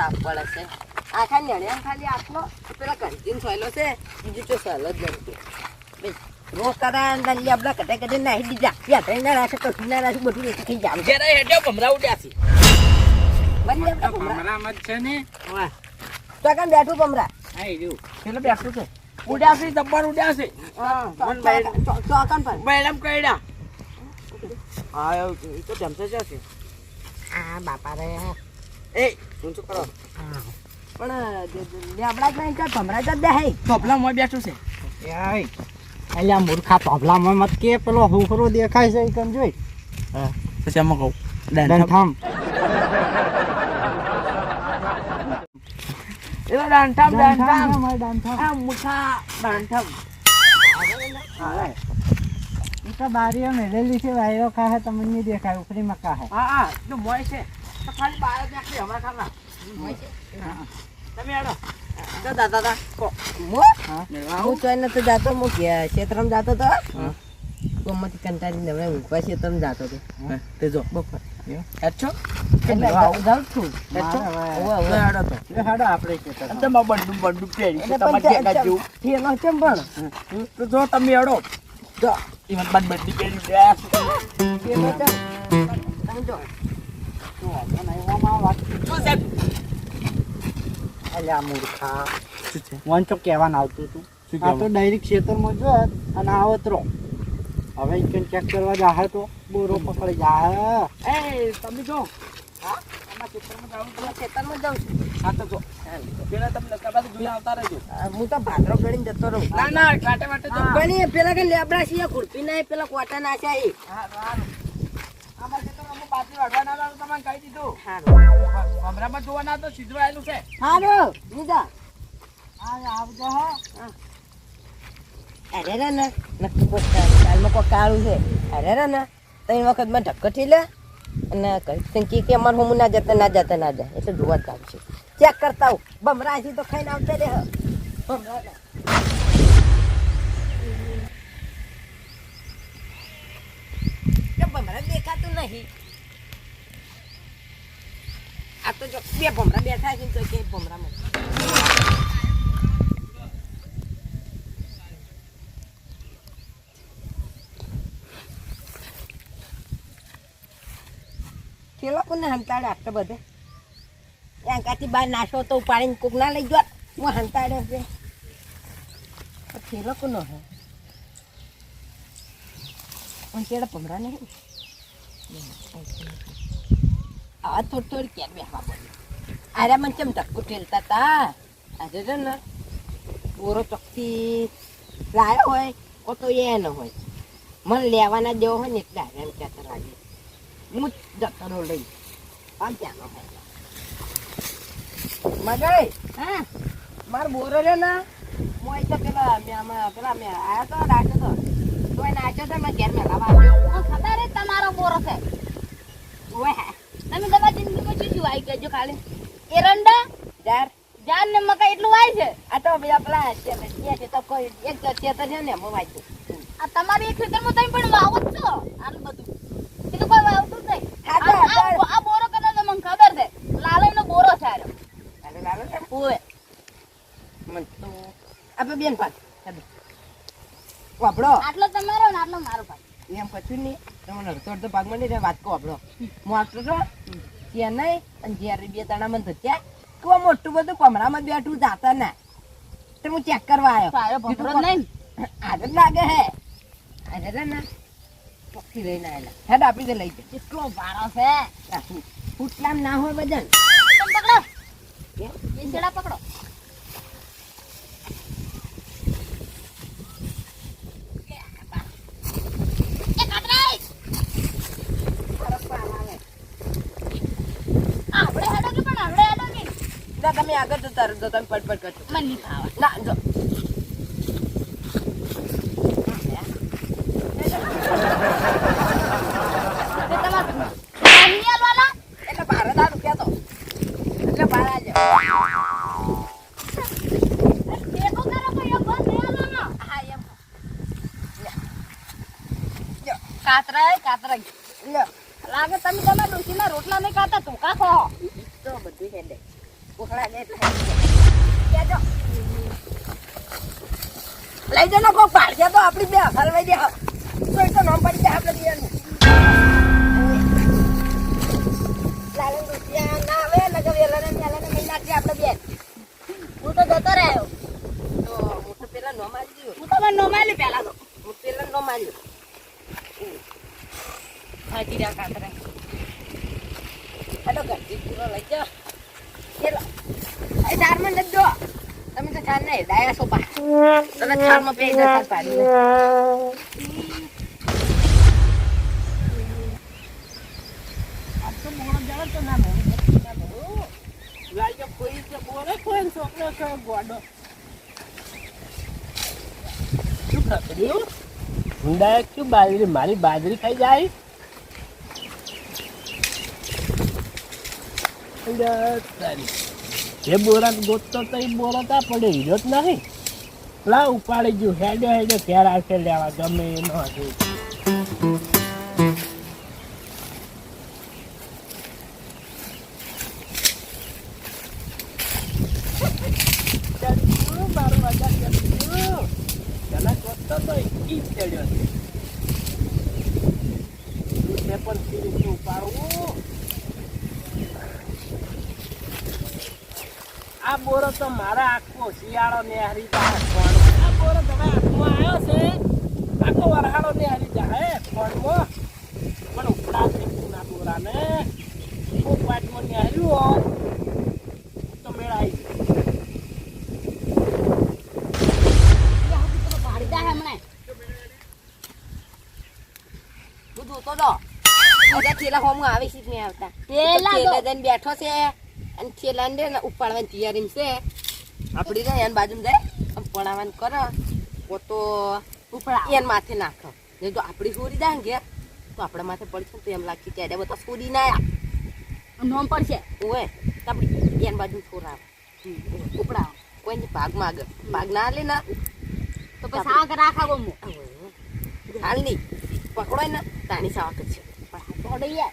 તાપ પડે છે આખા નેણિયા ખાલી આટલો પેલા કંટીન સોયલો છે બીજું તો સોયલો જ નથી રોજ કરા લેબડા કટે કટે નાહી દીધા યાત્રા ના રાખે તો ના રાખે બધું એક થઈ જાય જરા હેડ્યો ભમરા ઉડ્યા છે બની લેબડા ભમરા મત છે ને વાહ તો કામ બેઠું ભમરા આઈ રહ્યું પેલો બેઠું છે ઉડ્યા છે જબ્બર ઉડ્યા છે ચોકન પર મેડમ કઈડા આ તો જમશે છે આ બાપા રે એ હું શું કરો પણ લેબડા જ નહીં ભમરા જ દે તોપલામાં બેઠું છે એય અલ્યા મૂર્ખા તોબલામાં મત કે પેલો હુફરો દેખાય છે ઈ કન જોઈ હા પછી આમાં કહું ડંઠામ એલો ડાંઠામ ડંઠામ આ મુઠા ડાંઠામ ઈ તો બારીઓ મેલેલી છે વાયરો ખાહે તમને નહીં દેખાય ઉપરી મકા હે હા હા જો મોય છે તો ખાલી બહાર જ નાખી હમણાં ખાના મોય છે તમે આડો તો દાદા કો મો હું તો એને તો જાતો મો કે ક્ષેત્રમાં જાતો તો ગમત કંટાળી નવરે ઊંઘવા ક્ષેત્રમાં જાતો તો તે જો બપોર હેડશો એટલે જાઉં છું હેડશો મારે હવે આડો તો એ હાડો આપણે કે તો તમે બંડું પહેરી છે તમારે ભેગા જેવું થેલો કેમ પણ તો જો તમે આડો જો ઈવન બંડી પહેરી દે થેલો કેમ સમજો જો સાહેબ અલ્યા મૂર્ખા શું છે વંચો કહેવાનું આવતું હતું શું આ તો ડાયરેક્ટ ખેતરમાં જો અને આવત રહો હવે ઈ ચેક કરવા જાહે તો બોરો પકડી જાહે એ તમે જો હા આમાં ખેતરમાં જાવ તો ક્ષેત્રમાં જાઉં છું હા તો જો પેલા તમને કબાદ જોઈ આવતા રહેજો હું તો ભાદરો ગણીને જતો રહું ના ના કાટે વાટે જો ગણી પેલા કે લેબડા છે ખુરપી ના પેલા કોટા નાખ્યા એ હા સારું આમાં ખેતરમાં પાછી વાડવા ના લાવ તમને કહી દીધું હારું ભમરામાં જોવા ના તો સીધું આવેલું છે હારું નીજા આવજો હા અરે રે ને નક્કી કોઈ કાલમાં કોઈ કાળું છે અરે રે ને ત્રણ વખત માં ઢક્કઠી લે અને કહી કે અમારે હું ના જાય એટલે જોવા જ આવશે ચેક કરતા આવું ભમરા છે તો ખાઈને આવતા રે ભમરા ભમરા દેખાતું નહીં આ તો જો બે ભમરા બેઠા છે તો કે ભમરામાં થેલો કોને હંતાડે આટલો બધે ત્યાંથી બહાર નાશો તો ઉપાડીને કોક ના લઈ ગયો હું હંતાડે છે થેલો કોનો હે પણ કેળા ભમરા નહીં આ થોડી ક્યાં બેસવા પડે અરે મને કેમ ધક્કું ઠેલતા તા આજે છે ને બોરો ચોખ્ખી લાયો હોય કો તો એ ન હોય મને લેવાના જેવો હોય ને એટલે એમ કહેતા લાગે હું જતો રહું લઈ આમ ત્યાંનો હોય મગાઈ હા મારો બોરો છે ને હું તો પેલા મેં આવ્યા તો નાચ્યો તો તો એ નાચ્યો તો મેં ઘેર મેળાવા આવ્યો ખબર છે તમારો બોરો છે ઓય તમે તમારી જિંદગીમાં શું શું વાઈ કરજો ખાલી એરંડા યાર જાન ને મકા એટલું વાય છે આ તો બીજા પેલા છે તો કોઈ એક ચેતર છે ને હું વાંચું આ તમારી એક ખેતરમાં તમે પણ વાવો જ છો આનું બધું એ તો કોઈ વાવતું જ નહીં હા, આ બોરો કરે તો મને ખબર છે લાલય નો બોરો છે આરો અરે લાલો છે ઓય મન તો આપણે બેન પાડ વાપડો આટલો તમારો ને આટલો મારો ભાઈ એમ કશું નહીં તમને અડધો ભાગમાં નહીં વાત કહો આપણો હું આટલો છો ત્યાં નહીં અને જ્યારે બે તણામાં ધત્યા કે મોટું બધું કમરામાં બેઠું જાતા ના તો હું ચેક કરવા સારો આવ્યો ભમરો નહીં આજે જ લાગે હે આજે રે ને પક્ષી લઈને આવેલા હેડ આપી દે લઈ જાય કેટલો ભારો છે ફૂટલામ ના હોય વજન તમે પકડો એ છેડા પકડો એ કાતરાઈ આપણે હેડો કે પણ આપણે હેડો કે ના તમે આગળ જતા રહો તમે પટપટ કરજો મને નહીં ખાવા ના જો એટલે ભારત આ રૂપિયા તો એટલે બહાર આ જાઓ હા એમ કાતરા લ્યો લાગે તમે તમારા ડોશીના રોટલા નહીં ખાતા તું કા ખો તો બધું હેડે કોકડા દે એટલે કેજો લઈ જનો કો પાડજે તો આપણી બે હલવાઈ દે તો નામ પડી જાય આપણે દિયાનું લાલન રૂપિયા ના આવે લગે વેલાને ચાલાને મહિના છે આપણે બે હું તો જતો રહ્યો. તો હું તો પેલા નો મારી દીધું હું તો મને નો માલ્યું પહેલા તો. હું પેલા નો માર્યો હાજી રહ્યા કાતરા. હેલો ઘરથી પૂરો લઈ જાઓ ચલો એ ચારમાં નથી દો તમે તો ચાર નહીં ડાયા સોપા તને ચારમાં પે ચાર પાડી આ તો મોણો જાણે તો ના મોણો ના મોણો લાઈક કોઈ છે બોરે કોઈ છોકરો છે ગોડો શું ખાતર્યું ઊંડા ક્યું બાજરી મારી બાજરી ખાઈ જાય જે બોરા ગોતતો તો એ બોરા તા પડે હીરો જ નહીં લા ઉપાડી ગયું હેડે હેડે ઘેર આવશે લેવા ગમે એ ન હતું આ બોરો તો મારા આખો શિયાળો નેહરી જાય આ બોરો તમે હાથમાં આવ્યો છે આખો વરહાળો નેહરી જાય ફોનમાં પણ ઉપડા છે ના બોરાને ખૂબ વાટમાં નેહર્યું હોત તો મેળાઈ પાડી જાય હમણાં. હું જોતો તો બધા થેલા હોમ આવે છે જ નહીં આવતા પેલા થેલા તો જઈને બેઠો છે અને થેલા ને ઉપાડવાની તૈયારી છે આપડી જાય એની બાજુ જાય આમ પડાવવાનું કરો તો ઉપડા એન માથે નાખો નહીં તો આપડી છોરી જાય ને ઘેર તો આપણા માથે પડશે તો એમ લાગશે ત્યારે બધા છોરી ના નોમ પડશે. ઓય આપડી એન બાજુ છોરા ઉપડા કોઈ ભાગ માગે ભાગ ના લે ના તો પછી આગ રાખા ગમો હાલ નહીં પકડોય ને તાણી સાવા કરશે તો અડઈ જાય.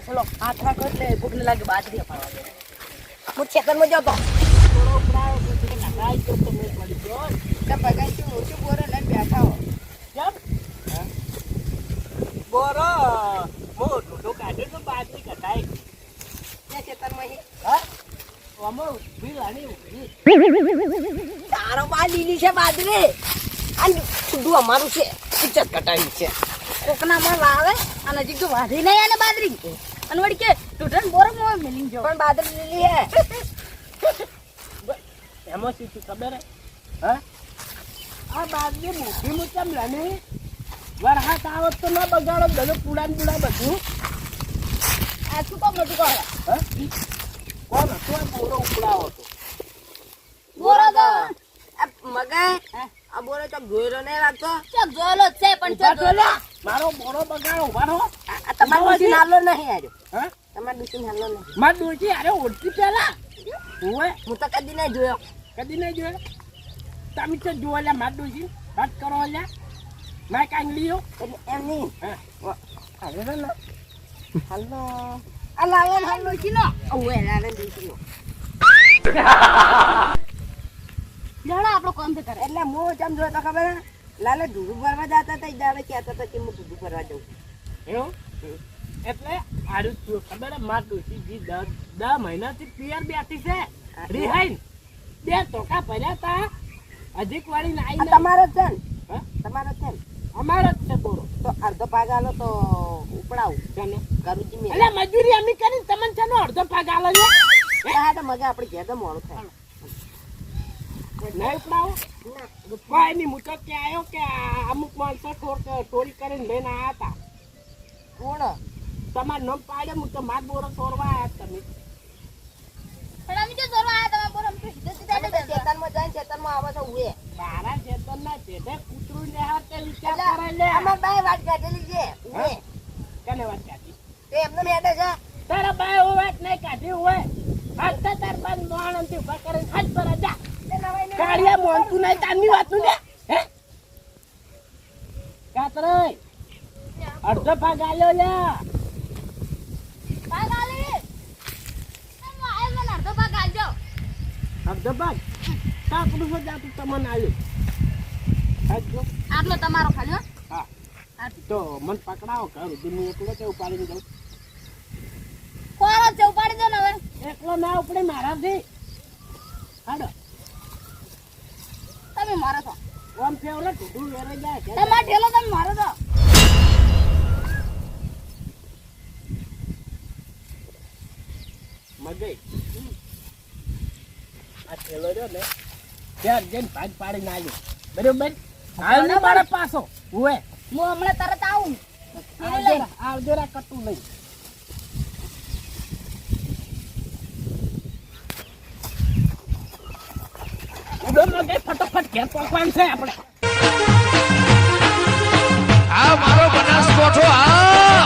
ચલો હાથ રાખો એટલે ભૂખને લાગે બાજરી અપાડવા દે હું ખેતરમાં જાતો બોરો ઉપડાયો તો નખાઈ ગયો તો મેં પડી ગયો એટલે બગાઈ મોટું બોરે લઈને બેઠા હો કેમ બોરો મોટું તો કાઢ્યું તો બાજરી કટાઈ ત્યાં ખેતરમાં હી હા અમો ઉભી લાણી ઉભી તારો બા લીલી છે બાજરી અને છૂડું અમારું છે ઇજ્જત કટાવી છે કોકના માં વાવે અને હજી તો વાધી નહીં આને બાદરી અને વળી કે ટૂટન બોરો મોં મેલી જો. પણ બાજરી લીલી હે એમાં શું થયું ખબર હે હા આ બાજરી મોટી મોટી લાણી વરહાત આવત તો ના બગાડો બધું પુડાન પુડા બધું આ શું કામ નતું કરે હા કોણ હતું આ બોરો ઉપડાવો હતો બોરો તો આ મગાય આ બોરો તો ગોયરો નહીં લાગતો ચક જોલો જ છે પણ ઉભા ચક થો જોલો લ્યા. મારો બોરો બગાડો ઉભા રહો આ તમારો ડૂસી નાલો નહીં આજો હા તમારો ડૂસી નાલો નહીં માર ડોશી અરે ઓળખી પેલા ઓએ હું તો કદી નહીં જોયો કદી નહીં જોયો તમે તો જોવા લ્યા માર ડોશી વાત કરો લ્યા મેં કાંગલીઓ એટલે એમ નહીં હા અરે ને હાલો આ લાવો ને હાલો કિલો ઓએ લાલે ડૂસી લેડો આપણો કામ તો કરે એટલે હું જમ જોયો તો ખબર હે? લાલે ઢૂંઢું ભરવા જતા હતા દાડે કહેતા હતા કે હું ઢૂંઢું ભરવા જઉં એવું એટલે આરું થયું ખબર હે માર ડોશી જી 10 મહિનાથી પિયર બેઠી છે રિહાઈન બે ટોકા ભર્યા તા હજીક વાળી આ નાઈ તમારો જ છે ને હા તમારો જ છે ને અમારો જ છે બોરો તો અડધો ભાગ આલો તો ઉપડાવું ચાલો કરુજી મેં એટલે મજૂરી અમે કરી તમને છે ને અડધો ભાગ આલો છે હા તો મજા આપણે ઘેર તો મોડું થાય નહીં ઉપડાવો કોઈ નહીં હું તો કે આવ્યો કે અમુક માણસો ચોરી કરીને લઈને આવ્યા હતા કોણ તમારે નામ પાડે હું તો માર બોરો ચોરવા આવ્યા તમે પણ અમે જો જોરવા આયા તમે બોરો અમે તો સીધા તમે સીધા તો ખેતરમાં જઈને ખેતરમાં આવો છો ઉએ મારા ખેતરના પેટે કૂતરું ને હાથ તે વિચાર એટલે કરે લે અમાર બાય વાત કાઢેલી છે ઉએ કને વાત કાઢી તે એમને મેડે છે તારા બાય ઓ વાત નહીં કાઢી હોય હાથ તો તાર બાદ મોણથી ઉભા કરીને હાથ પર જા કાળિયા મોનતું નહીં તારની વાતું ને હે કાતરે અડધો ભાગ આલ્યો લે ભાગાલી હરદબાજ કાકડું છે જાતું તમને આવ્યું સાચું આટલો તમારો ખાલી હો. હા તો મને પકડાવો ઘર સુધી હું એકલો તે ઉપાડીને જાઉં કોરો છે ઉપાડી દો ને હવે. એકલો ના ઉપડે મારાથી હાડો તમે મારો છો ઓમ ફેવરે ઢૂંઢું વેરાઈ જાય કે તમારો ઠેલો તમે મારો છો. મજે આ થેલો રહ્યો ને ત્યાં જઈને ભાગ પાડીને આવ્યો બરોબર હાલ ને મારા પાછો હુએ હું હમણાં તરત આવું. આવજો રા કટું નહીં ફટોફટ ઘેર પહોંચવાનું છે આપણે આ મારો બનાસકોઠો આ